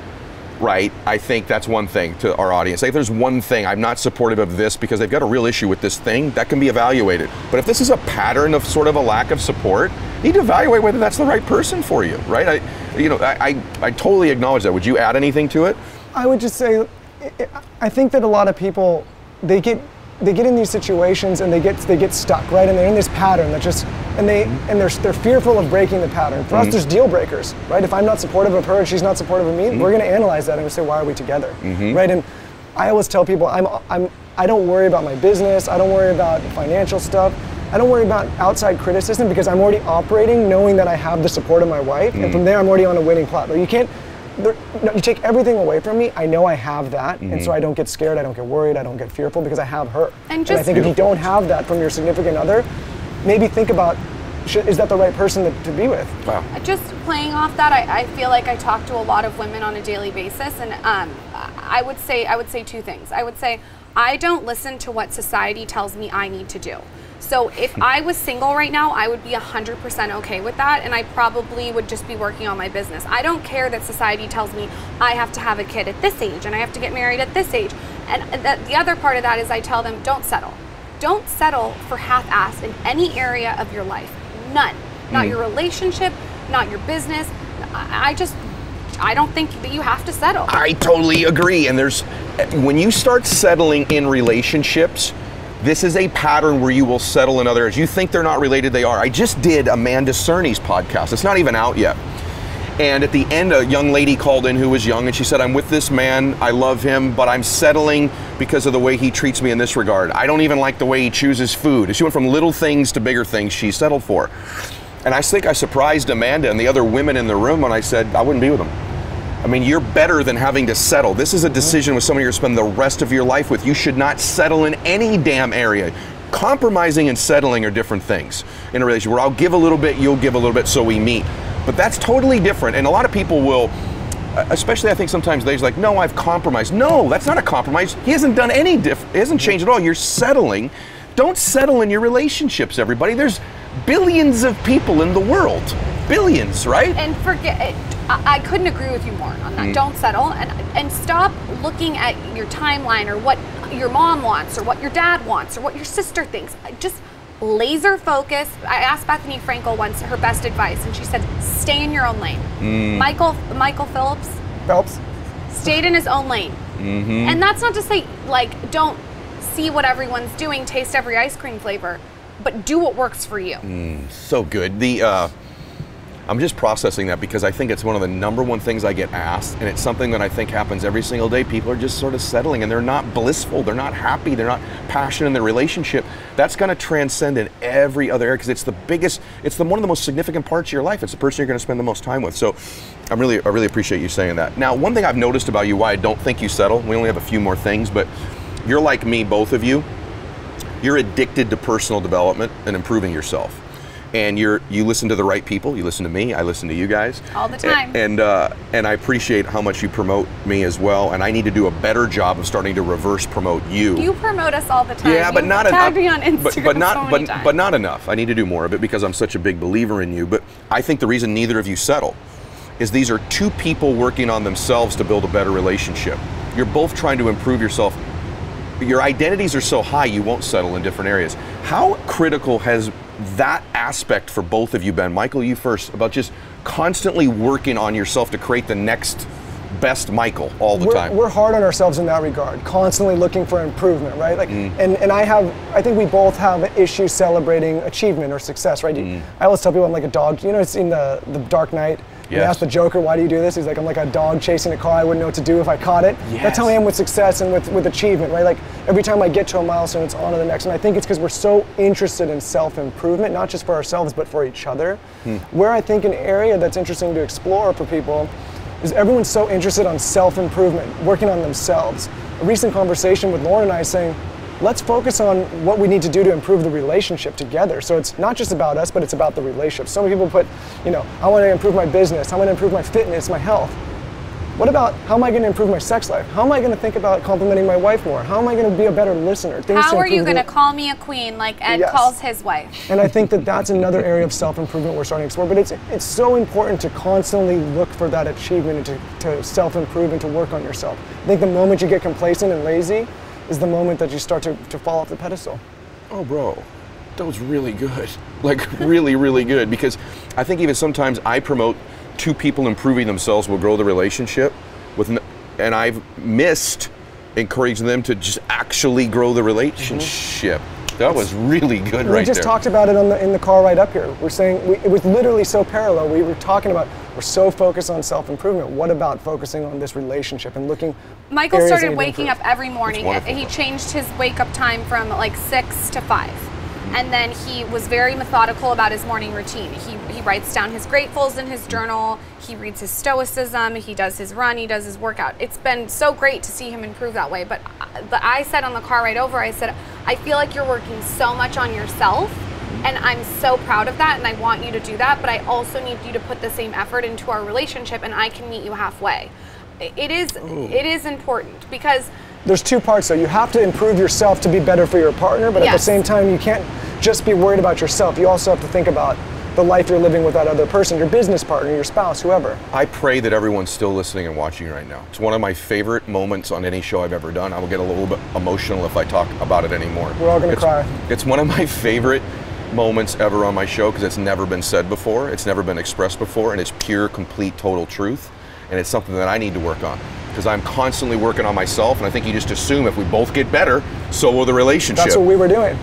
Speaker 3: right, I think that's one thing to our audience. Like, if there's one thing, I'm not supportive of this because they've got a real issue with this thing, that can be evaluated. But if this is a pattern of sort of a lack of support, you need to evaluate whether that's the right person for you, right? I totally acknowledge that. Would you add anything to it?
Speaker 2: I would just say, I think that a lot of people, they get in these situations and they get stuck, right? And they're in this pattern that just, and they're fearful of breaking the pattern. For us, there's deal breakers, right? If I'm not supportive of her and she's not supportive of me, we're going to analyze that and we say, why are we together, right? And I always tell people, I don't worry about my business. I don't worry about financial stuff. I don't worry about outside criticism because I'm already operating knowing that I have the support of my wife, and from there I'm already on a winning platform. You can't. You take everything away from me, I know I have that, and so I don't get scared, I don't get worried, I don't get fearful because I have her. And I think if you don't have that from your significant other, maybe think about, is that the right person to be with?
Speaker 3: Wow.
Speaker 1: Just playing off that, I feel like I talk to a lot of women on a daily basis, and I would say two things. I would say, I don't listen to what society tells me I need to do. So if I was single right now, I would be 100% okay with that, and I probably would just be working on my business. I don't care that society tells me I have to have a kid at this age and I have to get married at this age. And the other part of that is I tell them, don't settle. Don't settle for half-ass in any area of your life. None. Not your relationship, not your business. I don't think that you have to settle.
Speaker 3: I totally agree. And when you start settling in relationships, this is a pattern where you will settle in other areas. You think they're not related, they are. I just did Amanda Cerny's podcast. It's not even out yet. And at the end, a young lady called in who was young, and she said, I'm with this man, I love him, but I'm settling because of the way he treats me in this regard. I don't even like the way he chooses food. She went from little things to bigger things she settled for. And I think I surprised Amanda and the other women in the room when I said, I wouldn't be with him. I mean, you're better than having to settle. This is a decision with someone you're going to spend the rest of your life with. You should not settle in any damn area. Compromising and settling are different things in a relationship where I'll give a little bit, you'll give a little bit, so we meet. But that's totally different. And a lot of people will, especially I think sometimes they're like, no, I've compromised. No, that's not a compromise. He hasn't done any he hasn't changed at all. You're settling. Don't settle in your relationships, everybody. There's billions of people in the world. Billions, right?
Speaker 1: And I couldn't agree with you more on that. Don't settle, and stop looking at your timeline or what your mom wants or what your dad wants or what your sister thinks. Just laser focus. I asked Bethany Frankel once her best advice, and she said, stay in your own lane. Michael Phelps stayed in his own lane. And that's not to say, like, don't see what everyone's doing, taste every ice cream flavor, but do what works for you.
Speaker 3: So good. I'm just processing that because I think it's one of the #1 things I get asked, and it's something that I think happens every single day. People are just sort of settling, and they're not blissful, they're not happy, they're not passionate in their relationship. That's going to transcend in every other area because it's the biggest, one of the most significant parts of your life. It's the person you're going to spend the most time with. So I really appreciate you saying that. Now, one thing I've noticed about you, why I don't think you settle, we only have a few more things, but you're like me, both of you. You're addicted to personal development and improving yourself. And you listen to the right people. You listen to me. I listen to you guys
Speaker 1: all the time.
Speaker 3: And I appreciate how much you promote me as well. And I need to do a better job of starting to reverse promote you.
Speaker 1: You promote us all the time.
Speaker 3: Yeah, but not enough.
Speaker 1: Tagged me on Instagram
Speaker 3: but not enough. I need to do more of it because I'm such a big believer in you. But I think the reason neither of you settle is these are two people working on themselves to build a better relationship. You're both trying to improve yourself. Your identities are so high you won't settle in different areas. How critical has that aspect for both of you been? Michael, you first, about just constantly working on yourself to create the next best Michael all the time. We're
Speaker 2: hard on ourselves in that regard, constantly looking for improvement, right? Like, and I think we both have issues celebrating achievement or success, right? I always tell people I'm like a dog. You know, it's in the Dark Knight. Yes. They ask the Joker, why do you do this? He's like, I'm like a dog chasing a car. I wouldn't know what to do if I caught it. Yes. That's how I am with success and with achievement, right? Like every time I get to a milestone, it's on to the next. And I think it's because we're so interested in self-improvement, not just for ourselves, but for each other. Where I think an area that's interesting to explore for people is everyone's so interested on self-improvement, working on themselves. A recent conversation with Lauryn and I saying, let's focus on what we need to do to improve the relationship together. So it's not just about us, but it's about the relationship. So many people put, I want to improve my business, I want to improve my fitness, my health. What about, how am I going to improve my sex life? How am I going to think about complimenting my wife more? How am I going to be a better listener?
Speaker 1: How are you going to call me a queen like Ed calls his wife?
Speaker 2: And I think that that's another area of self-improvement we're starting to explore. But it's so important to constantly look for that achievement and to self-improve and to work on yourself. I think the moment you get complacent and lazy is the moment that you start to fall off the pedestal.
Speaker 3: Oh, bro, that was really good. Like, really, really good. Because I think even sometimes I promote two people improving themselves will grow the relationship, and I've missed encouraging them to just actually grow the relationship. That was really good right there.
Speaker 2: We just talked about it in the car right up here. We're saying, it was literally so parallel. We were talking about, we're so focused on self-improvement. What about focusing on this relationship and looking?
Speaker 1: Michael started waking up every morning. He changed his wake-up time from like 6 to 5. And then he was very methodical about his morning routine. He writes down his gratefuls in his journal. He reads his stoicism. He does his run. He does his workout. It's been so great to see him improve that way. But I said on the car right over, I said, I feel like you're working so much on yourself, and I'm so proud of that, and I want you to do that, but I also need you to put the same effort into our relationship, and I can meet you halfway. It is important, because
Speaker 2: there's two parts though. You have to improve yourself to be better for your partner, but at the same time, you can't just be worried about yourself. You also have to think about the life you're living with that other person, your business partner, your spouse, whoever.
Speaker 3: I pray that everyone's still listening and watching right now. It's one of my favorite moments on any show I've ever done. I will get a little bit emotional if I talk about it anymore.
Speaker 2: We're all gonna cry.
Speaker 3: It's one of my favorite moments ever on my show because it's never been said before, it's never been expressed before, and it's pure, complete, total truth. And it's something that I need to work on because I'm constantly working on myself, and I think you just assume if we both get better, so will the relationship.
Speaker 2: That's what we were doing.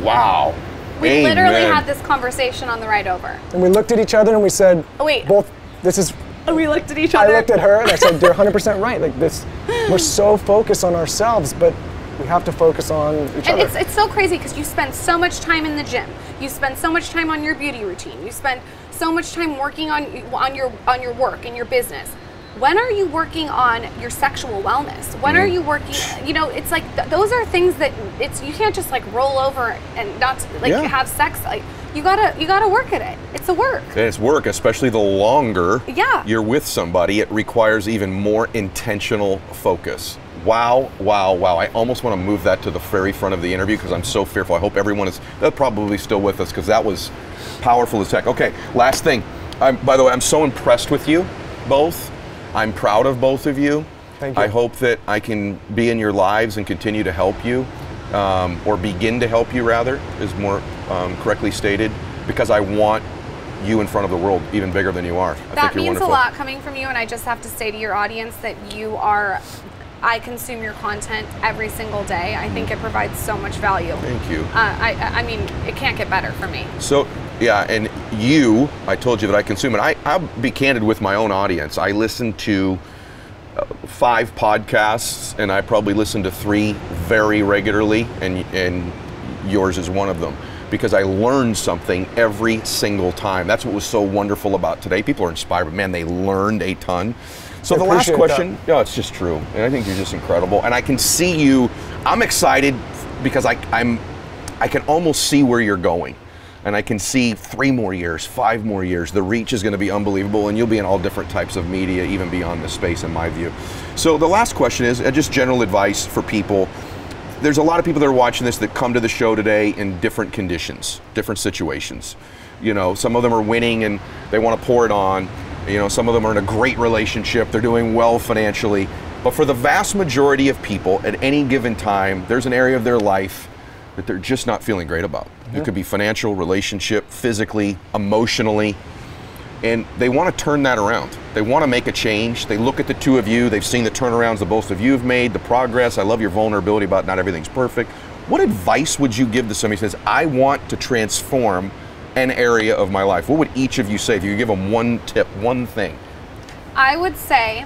Speaker 3: Wow.
Speaker 1: We literally had this conversation on the ride over.
Speaker 2: And we looked at each other and we said,
Speaker 1: oh, wait.
Speaker 2: We
Speaker 1: looked at each other.
Speaker 2: I looked at her and I said, you're 100% right. Like this, we're so focused on ourselves, but we have to fock on each other.
Speaker 1: It's so crazy because you spend so much time in the gym. You spend so much time on your beauty routine. You spend so much time working on your work and your business. When are you working on your sexual wellness? When are you working? It's like those are things that you can't just like roll over and not have sex. Like you gotta work at it. It's a work.
Speaker 3: And it's work, especially the longer you're with somebody. It requires even more intentional focus. Wow, wow, wow. I almost want to move that to the very front of the interview because I'm so fearful. I hope everyone they're probably still with us because that was powerful as heck. Okay, last thing. By the way, I'm so impressed with you both. I'm proud of both of you.
Speaker 2: Thank you.
Speaker 3: I hope that I can be in your lives and continue to help you, or begin to help you rather, is more correctly stated, because I want you in front of the world even bigger than you are.
Speaker 1: That means a lot coming from you, and I just have to say to your audience that I consume your content every single day. I think it provides so much value.
Speaker 3: Thank you.
Speaker 1: I mean, it can't get better for me.
Speaker 3: So, yeah, and I told you that I consume it. I'll be candid with my own audience. I listen to 5 podcasts, and I probably listen to 3 very regularly, and yours is one of them, because I learned something every single time. That's what was so wonderful about today. People are inspired, but man, they learned a ton. So the last question, it's just true, and I think you're just incredible. And I can see you, I'm excited because I can almost see where you're going. And I can see 3 more years, 5 more years. The reach is going to be unbelievable, and you'll be in all different types of media, even beyond this space, in my view. So the last question is just general advice for people. There's a lot of people that are watching this that come to the show today in different conditions, different situations. Some of them are winning and they want to pour it on. Some of them are in a great relationship, they're doing well financially. But for the vast majority of people at any given time, there's an area of their life that they're just not feeling great about. It could be financial, relationship, physically, emotionally, and they want to turn that around. They want to make a change. They look at the two of you, they've seen the turnarounds that both of you have made, the progress. I love your vulnerability about not everything's perfect. What advice would you give to somebody who says, I want to transform an area of my life? What would each of you say if you could give them one tip, one thing?
Speaker 1: I would say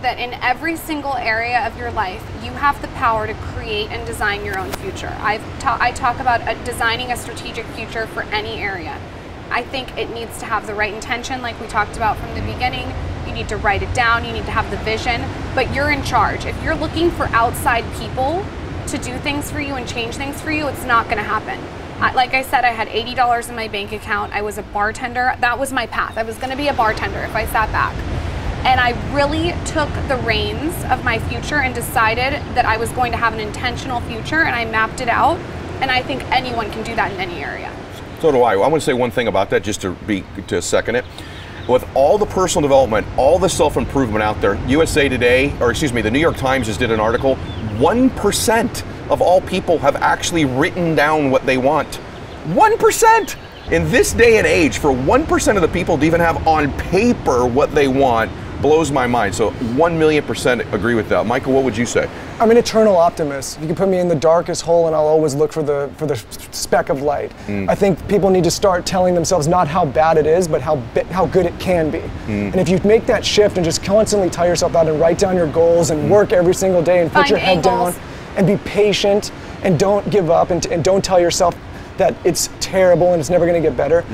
Speaker 1: that in every single area of your life, you have the power to create and design your own future. I talk about designing a strategic future for any area. I think it needs to have the right intention, like we talked about from the beginning. You need to write it down, you need to have the vision, but you're in charge. If you're looking for outside people to do things for you and change things for you, it's not going to happen. Like I said, I had $80 in my bank account. I was a bartender. That was my path. I was going to be a bartender if I sat back. And I really took the reins of my future and decided that I was going to have an intentional future, and I mapped it out. And I think anyone can do that in any area.
Speaker 3: So do I. I want to say one thing about that, just to second it. With all the personal development, all the self-improvement out there, USA Today, or excuse me, the New York Times just did an article, 1% of all people have actually written down what they want. 1%! In this day and age, for 1% of the people to even have on paper what they want blows my mind. So 1,000,000% agree with that. Michael, what would you say?
Speaker 2: I'm an eternal optimist. You can put me in the darkest hole and I'll always look for the speck of light. I think people need to start telling themselves not how bad it is, but how good it can be. And if you make that shift and just constantly tire yourself out and write down your goals and work every single day and put your head down and be patient and don't give up and don't tell yourself that it's terrible and it's never going to get better.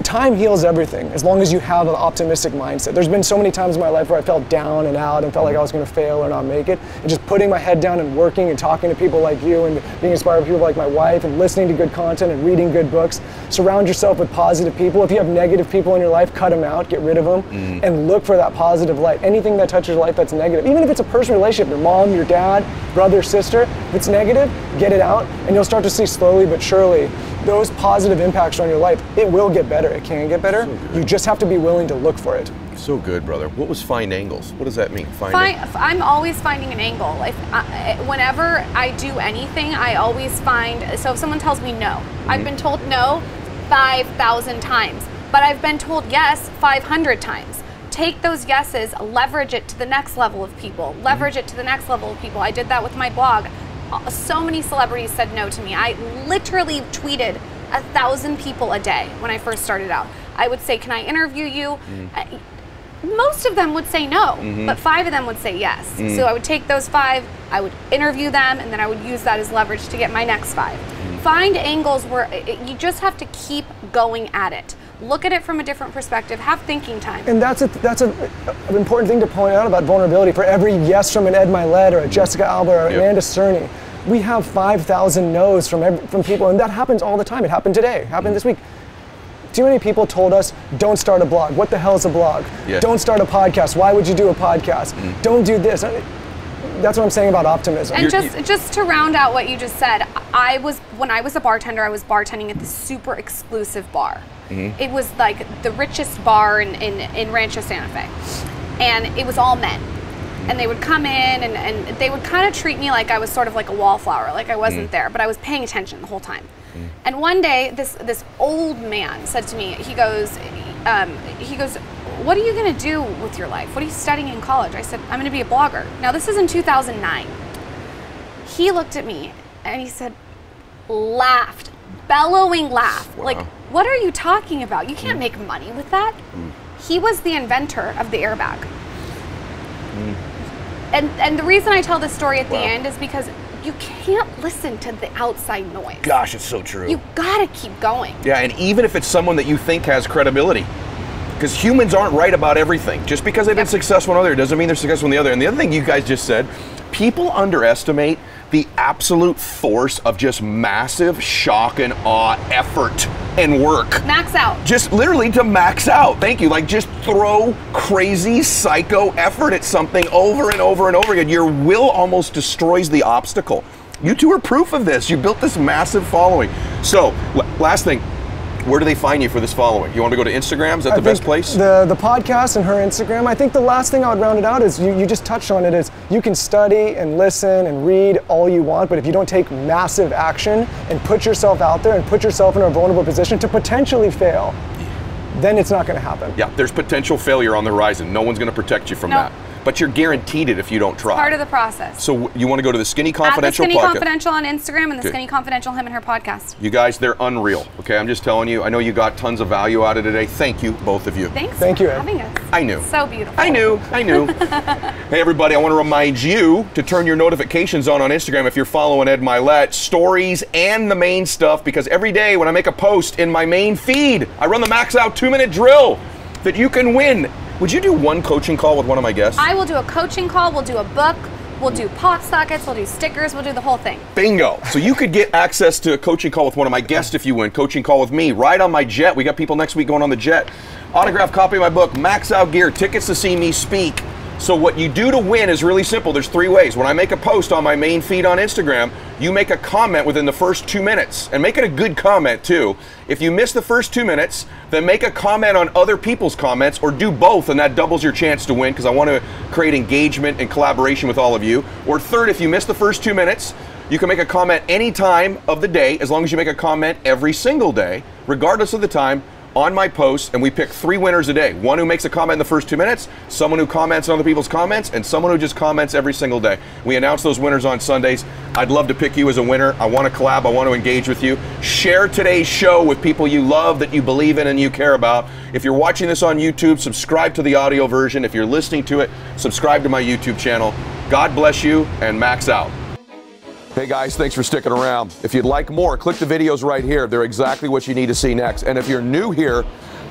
Speaker 2: Time heals everything as long as you have an optimistic mindset. There's been so many times in my life where I felt down and out and felt like I was going to fail or not make it, and just putting my head down and working and talking to people like you and being inspired by people like my wife and listening to good content and reading good books. Surround yourself with positive people. If you have negative people in your life, cut them out, get rid of them, and look for that positive light. Anything that touches your life that's negative, even if it's a personal relationship, your mom, your dad, brother, sister, if it's negative, get it out, and you'll start to see slowly but surely those positive impacts on your life. It will get better. It can get better. So you just have to be willing to look for it.
Speaker 3: So good, brother. What was find angles? What does that mean?
Speaker 1: I'm always finding an angle. Whenever I do anything, I always find, so if someone tells me no, I've been told no 5,000 times, but I've been told yes 500 times. Take those yeses, leverage it to the next level of people, leverage it to the next level of people. I did that with my blog. So many celebrities said no to me. I literally tweeted 1,000 people a day when I first started out. I would say, can I interview you? Most of them would say no, but 5 of them would say yes. So I would take those 5, I would interview them, and then I would use that as leverage to get my next 5. Find angles where you just have to keep going at it. Look at it from a different perspective. Have thinking time.
Speaker 2: And that's an important thing to point out about vulnerability. For every yes from an Ed Mylett or a Jessica Alba or Amanda Cerny, we have 5,000 no's from people, and that happens all the time. It happened today. It happened this week. Too many people told us, don't start a blog. What the hell is a blog? Don't start a podcast. Why would you do a podcast? Don't do this. That's what I'm saying about optimism.
Speaker 1: And just to round out what you just said, when I was a bartender, I was bartending at this super exclusive bar. It was like the richest bar in Rancho Santa Fe. And it was all men. And they would come in and they would kind of treat me like I was sort of like a wallflower, like I wasn't there, but I was paying attention the whole time. And one day, this old man said to me, he goes, what are you going to do with your life? What are you studying in college? I said, I'm going to be a blogger. Now, this is in 2009. He looked at me and he said, laughed, bellowing laugh.
Speaker 3: Wow.
Speaker 1: Like, what are you talking about? You can't make money with that. He was the inventor of the airbag. And the reason I tell this story at the end is because you can't listen to the outside noise.
Speaker 3: Gosh, it's so true.
Speaker 1: You gotta keep going.
Speaker 3: Yeah, and even if it's someone that you think has credibility, because humans aren't right about everything. Just because they've been successful in other doesn't mean they're successful in the other. And the other thing you guys just said, people underestimate the absolute force of just massive shock and awe effort and work.
Speaker 1: Max out.
Speaker 3: Just literally to max out. Thank you. Like, just throw crazy psycho effort at something over and over and over again. Your will almost destroys the obstacle. You two are proof of this. You built this massive following. So, last thing. Where do they find you for this following? You want to go to Instagram? Is that the best place?
Speaker 2: The podcast and her Instagram. I think the last thing I would round it out is, you just touched on it, is you can study and listen and read all you want, but if you don't take massive action and put yourself out there and put yourself in a vulnerable position to potentially fail, then it's not going to happen.
Speaker 3: Yeah, there's potential failure on the horizon. No one's going to protect you from that. But you're guaranteed it if you don't try.
Speaker 1: Part of the process.
Speaker 3: So you want to go to the Skinny Confidential podcast?
Speaker 1: Skinny Confidential on Instagram and the Skinny Confidential him and her podcast.
Speaker 3: You guys, they're unreal. Okay, I'm just telling you. I know you got tons of value out of today. Thank you, both of you.
Speaker 1: Thanks
Speaker 2: for
Speaker 1: having us.
Speaker 3: I knew.
Speaker 1: So beautiful.
Speaker 3: I knew. Hey everybody, I want to remind you to turn your notifications on Instagram if you're following Ed Mylett, stories and the main stuff, because every day when I make a post in my main feed, I run the max out 2-minute drill that you can win Would you do one coaching call with one of my guests?
Speaker 1: I will do a coaching call, we'll do a book, we'll do pop sockets, we'll do stickers, we'll do the whole thing.
Speaker 3: Bingo. So you could get access to a coaching call with one of my guests if you win. Coaching call with me, right on my jet. We got people next week going on the jet. Autographed copy of my book, Max Out Gear, tickets to see me speak. So what you do to win is really simple. There's 3 ways. When I make a post on my main feed on Instagram, you make a comment within the first 2 minutes, and make it a good comment too. If you miss the first 2 minutes, then make a comment on other people's comments, or do both, and that doubles your chance to win, because I want to create engagement and collaboration with all of you. Or third, if you miss the first 2 minutes, you can make a comment any time of the day, as long as you make a comment every single day, regardless of the time, on my post, and we pick 3 winners a day. One who makes a comment in the first 2 minutes, someone who comments on other people's comments, and someone who just comments every single day. We announce those winners on Sundays. I'd love to pick you as a winner. I want to collab. I want to engage with you. Share today's show with people you love, that you believe in, and you care about. If you're watching this on YouTube, subscribe to the audio version. If you're listening to it, subscribe to my YouTube channel. God bless you, and Max out. Hey guys, thanks for sticking around. If you'd like more, click the videos right here. They're exactly what you need to see next. And if you're new here,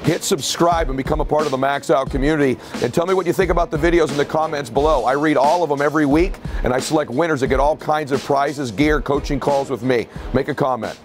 Speaker 3: hit subscribe and become a part of the Max Out community. And tell me what you think about the videos in the comments below. I read all of them every week, and I select winners that get all kinds of prizes, gear, coaching calls with me. Make a comment.